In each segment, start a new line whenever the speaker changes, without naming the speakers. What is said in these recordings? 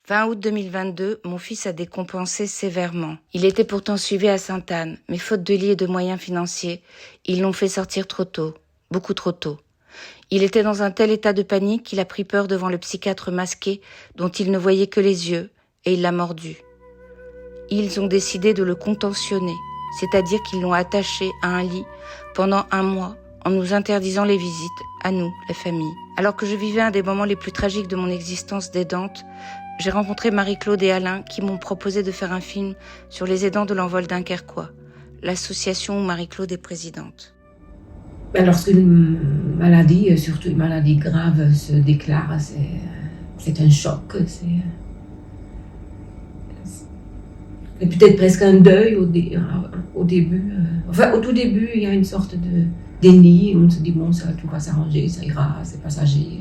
Fin août 2022, mon fils a décompensé sévèrement. Il était pourtant suivi à Sainte-Anne, mais faute de lit et de moyens financiers, ils l'ont fait sortir trop tôt, beaucoup trop tôt. Il était dans un tel état de panique qu'il a pris peur devant le psychiatre masqué dont il ne voyait que les yeux, et il l'a mordu. Ils ont décidé de le contentionner, c'est-à-dire qu'ils l'ont attaché à un lit pendant 1 mois en nous interdisant les visites, à nous, les familles. Alors que je vivais un des moments les plus tragiques de mon existence d'aidante, j'ai rencontré Marie-Claude et Alain qui m'ont proposé de faire un film sur les aidants de l'envol dunkerquois, l'association où Marie-Claude est présidente.
Lorsque une maladie, surtout une maladie grave, se déclare, c'est un choc. C'est peut-être presque un deuil au début. Au tout début, il y a une sorte de déni. On se dit, bon, tout va s'arranger, ça ira, c'est passager.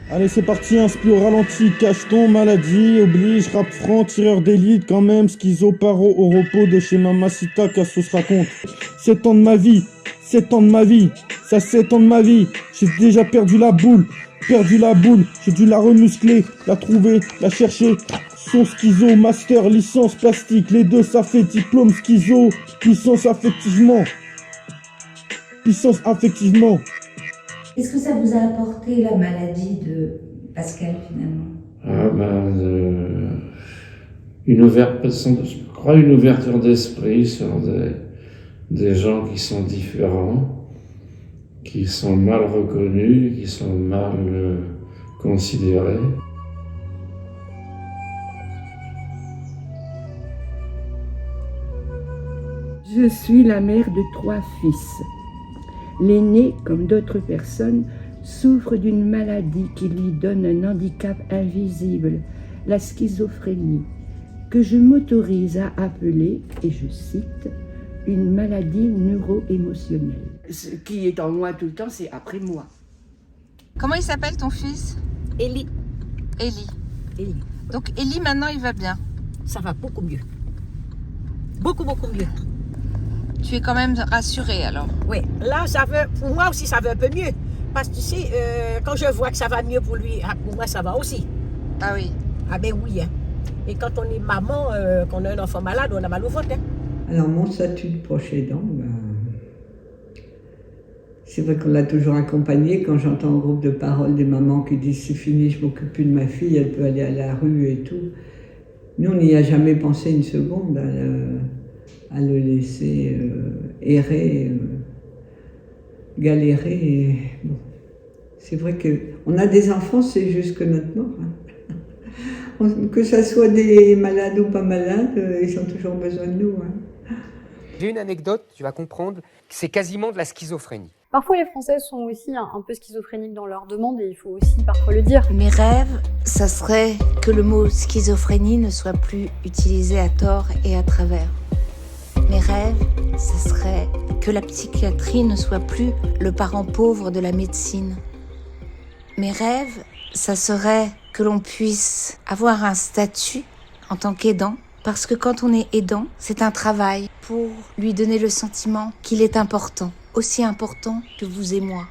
Allez, c'est parti, inspire au ralenti, cacheton, maladie, oblige, rap franc, tireur d'élite, quand même, schizo, paro, au repos de chez Mamacita, Cassos raconte. 7 ans de ma vie, 7 ans de ma vie, ça 7 ans de ma vie, j'ai déjà perdu la boule, j'ai dû la remuscler, la trouver, la chercher. Son schizo, master, licence, plastique, les deux ça fait diplôme schizo, puissance affectivement.
Qu'est-ce que ça vous a apporté, la maladie de Pascal, finalement ?
Une ouverture d'esprit sur des gens qui sont différents, qui sont mal reconnus, qui sont mal considérés.
Je suis la mère de 3 fils. L'aîné, comme d'autres personnes, souffre d'une maladie qui lui donne un handicap invisible, la schizophrénie, que je m'autorise à appeler, et je cite, une maladie neuro-émotionnelle. Ce qui est en moi tout le temps, c'est après moi.
Comment il s'appelle ton fils ?
Élie.
Élie.
Élie.
Donc Élie, maintenant, il va bien.
Ça va beaucoup mieux. Beaucoup mieux.
Tu es quand même rassurée, alors ?
Oui, là, pour moi aussi, ça va un peu mieux. Parce que tu sais, quand je vois que ça va mieux pour lui, pour moi, ça va aussi.
Ah oui.
Ah ben oui. Hein. Et quand on est maman, qu'on a un enfant malade, on a mal au ventre. Hein.
Alors, mon statut de proche aidant, c'est vrai qu'on l'a toujours accompagné. Quand j'entends un groupe de paroles des mamans qui disent « c'est fini, je m'occupe plus de ma fille, elle peut aller à la rue et tout », nous, on n'y a jamais pensé une seconde à le laisser errer, galérer. Et, bon. C'est vrai qu'on a des enfants, c'est juste que notre mort. Hein. Que ça soit des malades ou pas malades, ils ont toujours besoin de nous. Hein.
J'ai une anecdote, tu vas comprendre, c'est quasiment de la schizophrénie.
Parfois, les Français sont aussi un peu schizophréniques dans leurs demandes et il faut aussi parfois le dire.
Mes rêves, ça serait que le mot schizophrénie ne soit plus utilisé à tort et à travers. Mes rêves, ça serait que la psychiatrie ne soit plus le parent pauvre de la médecine. Mes rêves, ça serait que l'on puisse avoir un statut en tant qu'aidant, parce que quand on est aidant, c'est un travail pour lui donner le sentiment qu'il est important, aussi important que vous et moi.